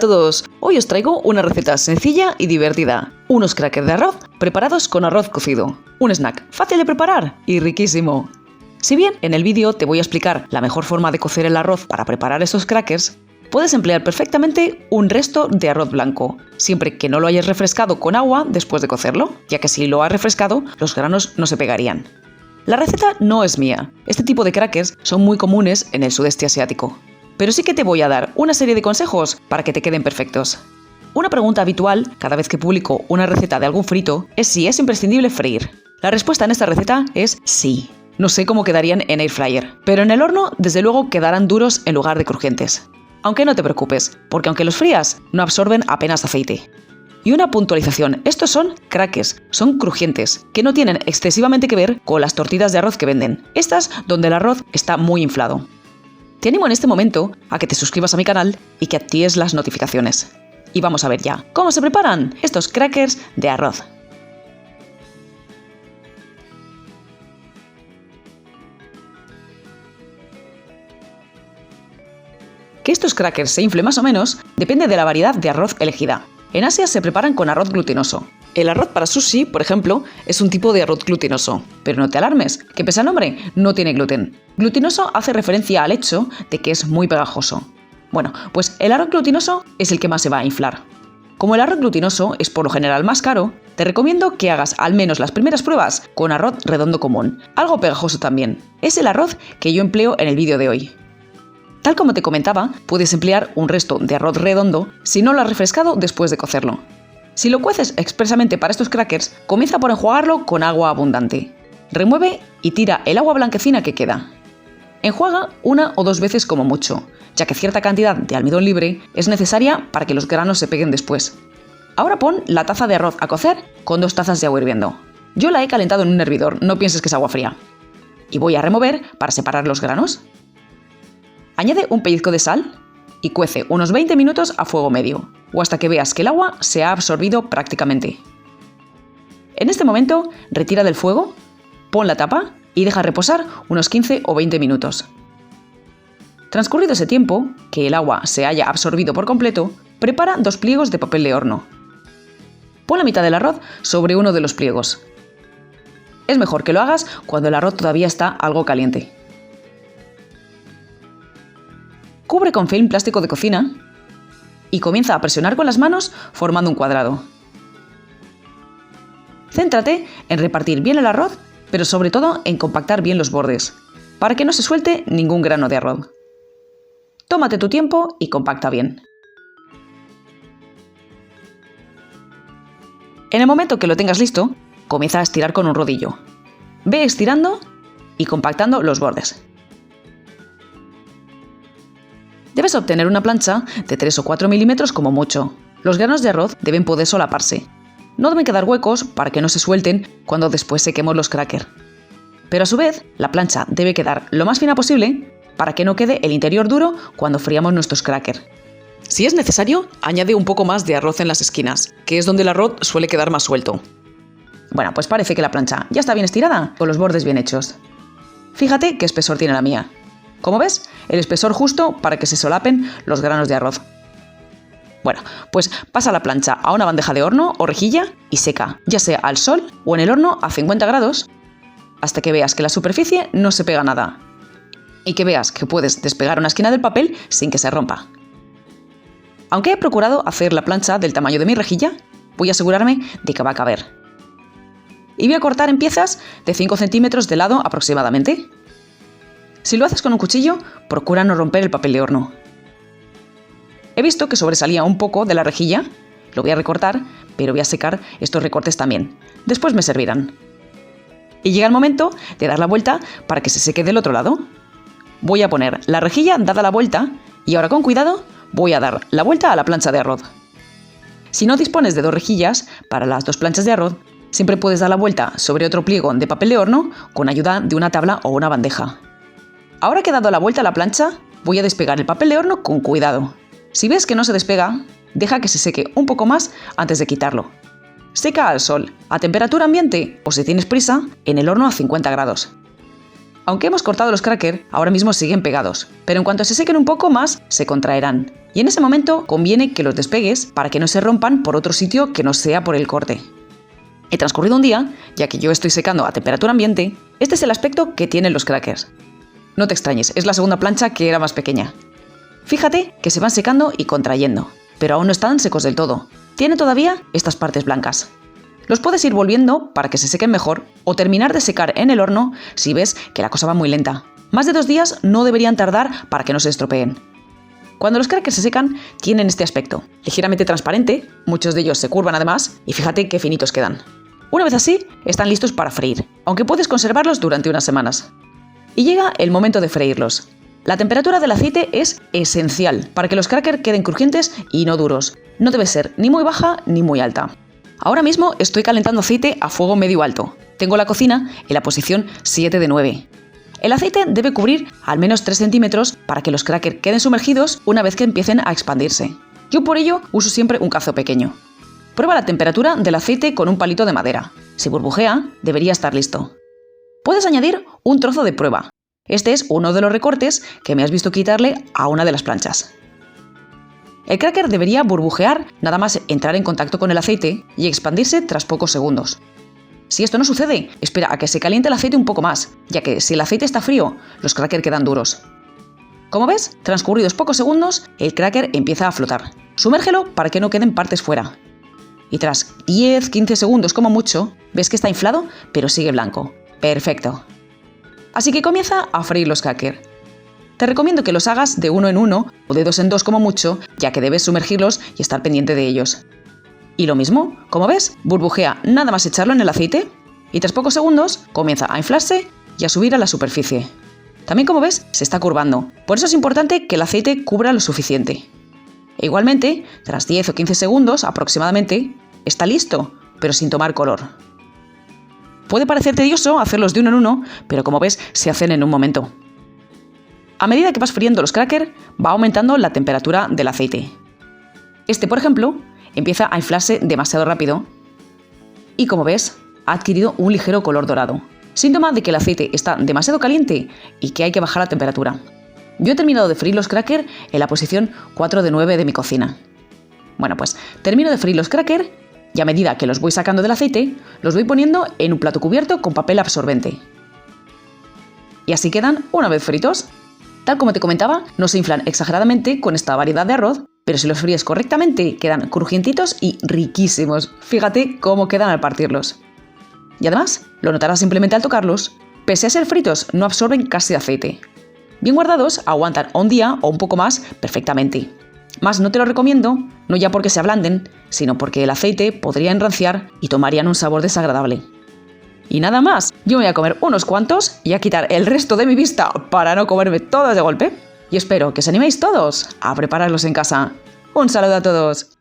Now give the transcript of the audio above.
todos, hoy os traigo una receta sencilla y divertida. Unos crackers de arroz preparados con arroz cocido. Un snack fácil de preparar y riquísimo. Si bien en el vídeo te voy a explicar la mejor forma de cocer el arroz para preparar estos crackers, puedes emplear perfectamente un resto de arroz blanco, siempre que no lo hayas refrescado con agua después de cocerlo, ya que si lo has refrescado, los granos no se pegarían. La receta no es mía, este tipo de crackers son muy comunes en el sudeste asiático. Pero sí que te voy a dar una serie de consejos para que te queden perfectos. Una pregunta habitual cada vez que publico una receta de algún frito es si es imprescindible freír. La respuesta en esta receta es sí. No sé cómo quedarían en air fryer, pero en el horno desde luego quedarán duros en lugar de crujientes. Aunque no te preocupes, porque aunque los frías, no absorben apenas aceite. Y una puntualización, estos son crackers, son crujientes, que no tienen excesivamente que ver con las tortitas de arroz que venden. Estas donde el arroz está muy inflado. Te animo en este momento a que te suscribas a mi canal y que actives las notificaciones. Y vamos a ver ya cómo se preparan estos crackers de arroz. Que estos crackers se inflen más o menos depende de la variedad de arroz elegida. En Asia se preparan con arroz glutinoso. El arroz para sushi, por ejemplo, es un tipo de arroz glutinoso. Pero no te alarmes, que pese al nombre, no tiene gluten. Glutinoso hace referencia al hecho de que es muy pegajoso. Bueno, pues el arroz glutinoso es el que más se va a inflar. Como el arroz glutinoso es por lo general más caro, te recomiendo que hagas al menos las primeras pruebas con arroz redondo común, algo pegajoso también. Es el arroz que yo empleo en el vídeo de hoy. Tal como te comentaba, puedes emplear un resto de arroz redondo si no lo has refrescado después de cocerlo. Si lo cueces expresamente para estos crackers, comienza por enjuagarlo con agua abundante. Remueve y tira el agua blanquecina que queda. Enjuaga una o dos veces como mucho, ya que cierta cantidad de almidón libre es necesaria para que los granos se peguen después. Ahora pon la taza de arroz a cocer con 2 tazas de agua hirviendo. Yo la he calentado en un hervidor, no pienses que es agua fría. Y voy a remover para separar los granos. Añade un pellizco de sal y cuece unos 20 minutos a fuego medio, o hasta que veas que el agua se ha absorbido prácticamente. En este momento, retira del fuego, pon la tapa y deja reposar unos 15 o 20 minutos. Transcurrido ese tiempo, que el agua se haya absorbido por completo, prepara 2 pliegos de papel de horno. Pon la mitad del arroz sobre uno de los pliegos. Es mejor que lo hagas cuando el arroz todavía está algo caliente. Cubre con film plástico de cocina y comienza a presionar con las manos formando un cuadrado. Céntrate en repartir bien el arroz, pero sobre todo en compactar bien los bordes, para que no se suelte ningún grano de arroz. Tómate tu tiempo y compacta bien. En el momento que lo tengas listo, comienza a estirar con un rodillo. Ve estirando y compactando los bordes. Debes obtener una plancha de 3 o 4 milímetros como mucho. Los granos de arroz deben poder solaparse. No deben quedar huecos para que no se suelten cuando después sequemos los crackers. Pero a su vez, la plancha debe quedar lo más fina posible para que no quede el interior duro cuando fríamos nuestros crackers. Si es necesario, añade un poco más de arroz en las esquinas, que es donde el arroz suele quedar más suelto. Bueno, pues parece que la plancha ya está bien estirada, con los bordes bien hechos. Fíjate qué espesor tiene la mía. Como ves, el espesor justo para que se solapen los granos de arroz. Bueno, pues pasa la plancha a una bandeja de horno o rejilla y seca, ya sea al sol o en el horno a 50 grados, hasta que veas que la superficie no se pega nada y que veas que puedes despegar una esquina del papel sin que se rompa. Aunque he procurado hacer la plancha del tamaño de mi rejilla, voy a asegurarme de que va a caber. Y voy a cortar en piezas de 5 centímetros de lado aproximadamente. Si lo haces con un cuchillo, procura no romper el papel de horno. He visto que sobresalía un poco de la rejilla, lo voy a recortar, pero voy a secar estos recortes también. Después me servirán. Y llega el momento de dar la vuelta para que se seque del otro lado. Voy a poner la rejilla dada la vuelta y ahora con cuidado voy a dar la vuelta a la plancha de arroz. Si no dispones de 2 rejillas para las 2 planchas de arroz, siempre puedes dar la vuelta sobre otro pliego de papel de horno con ayuda de una tabla o una bandeja. Ahora que he dado la vuelta a la plancha, voy a despegar el papel de horno con cuidado. Si ves que no se despega, deja que se seque un poco más antes de quitarlo. Seca al sol, a temperatura ambiente o si tienes prisa, en el horno a 50 grados. Aunque hemos cortado los crackers, ahora mismo siguen pegados, pero en cuanto se sequen un poco más, se contraerán. Y en ese momento conviene que los despegues para que no se rompan por otro sitio que no sea por el corte. He transcurrido un día, ya que yo estoy secando a temperatura ambiente, este es el aspecto que tienen los crackers. No te extrañes, es la segunda plancha que era más pequeña. Fíjate que se van secando y contrayendo, pero aún no están secos del todo. Tienen todavía estas partes blancas. Los puedes ir volviendo para que se sequen mejor o terminar de secar en el horno si ves que la cosa va muy lenta. Más de 2 días no deberían tardar para que no se estropeen. Cuando los crackers se secan, tienen este aspecto, ligeramente transparente, muchos de ellos se curvan además, y fíjate qué finitos quedan. Una vez así, están listos para freír, aunque puedes conservarlos durante unas semanas. Y llega el momento de freírlos. La temperatura del aceite es esencial para que los crackers queden crujientes y no duros. No debe ser ni muy baja ni muy alta. Ahora mismo estoy calentando aceite a fuego medio alto. Tengo la cocina en la posición 7 de 9. El aceite debe cubrir al menos 3 centímetros para que los crackers queden sumergidos una vez que empiecen a expandirse. Yo por ello uso siempre un cazo pequeño. Prueba la temperatura del aceite con un palito de madera. Si burbujea, debería estar listo. Puedes añadir un trozo de prueba. Este es uno de los recortes que me has visto quitarle a una de las planchas. El cracker debería burbujear nada más entrar en contacto con el aceite y expandirse tras pocos segundos. Si esto no sucede, espera a que se caliente el aceite un poco más, ya que si el aceite está frío, los crackers quedan duros. Como ves, transcurridos pocos segundos, el cracker empieza a flotar. Sumérgelo para que no queden partes fuera. Y tras 10-15 segundos como mucho, ves que está inflado, pero sigue blanco. Perfecto. Así que comienza a freír los crackers. Te recomiendo que los hagas de 1 en 1 o de 2 en 2 como mucho, ya que debes sumergirlos y estar pendiente de ellos. Y lo mismo, como ves, burbujea nada más echarlo en el aceite y tras pocos segundos comienza a inflarse y a subir a la superficie. También, como ves, se está curvando, por eso es importante que el aceite cubra lo suficiente. E igualmente, tras 10 o 15 segundos aproximadamente, está listo, pero sin tomar color. Puede parecer tedioso hacerlos de 1 en 1, pero como ves, se hacen en un momento. A medida que vas friendo los crackers, va aumentando la temperatura del aceite. Este, por ejemplo, empieza a inflarse demasiado rápido y, como ves, ha adquirido un ligero color dorado, síntoma de que el aceite está demasiado caliente y que hay que bajar la temperatura. Yo he terminado de freír los crackers en la posición 4 de 9 de mi cocina. Bueno, pues termino de freír los crackers y a medida que los voy sacando del aceite, los voy poniendo en un plato cubierto con papel absorbente. Y así quedan una vez fritos. Tal como te comentaba, no se inflan exageradamente con esta variedad de arroz, pero si los fríes correctamente quedan crujientitos y riquísimos. Fíjate cómo quedan al partirlos. Y además, lo notarás simplemente al tocarlos, pese a ser fritos no absorben casi aceite. Bien guardados aguantan un día o un poco más perfectamente. Más no te lo recomiendo, no ya porque se ablanden, sino porque el aceite podría enranciar y tomarían un sabor desagradable. Y nada más, yo me voy a comer unos cuantos y a quitar el resto de mi vista para no comerme todos de golpe. Y espero que os animéis todos a prepararlos en casa. ¡Un saludo a todos!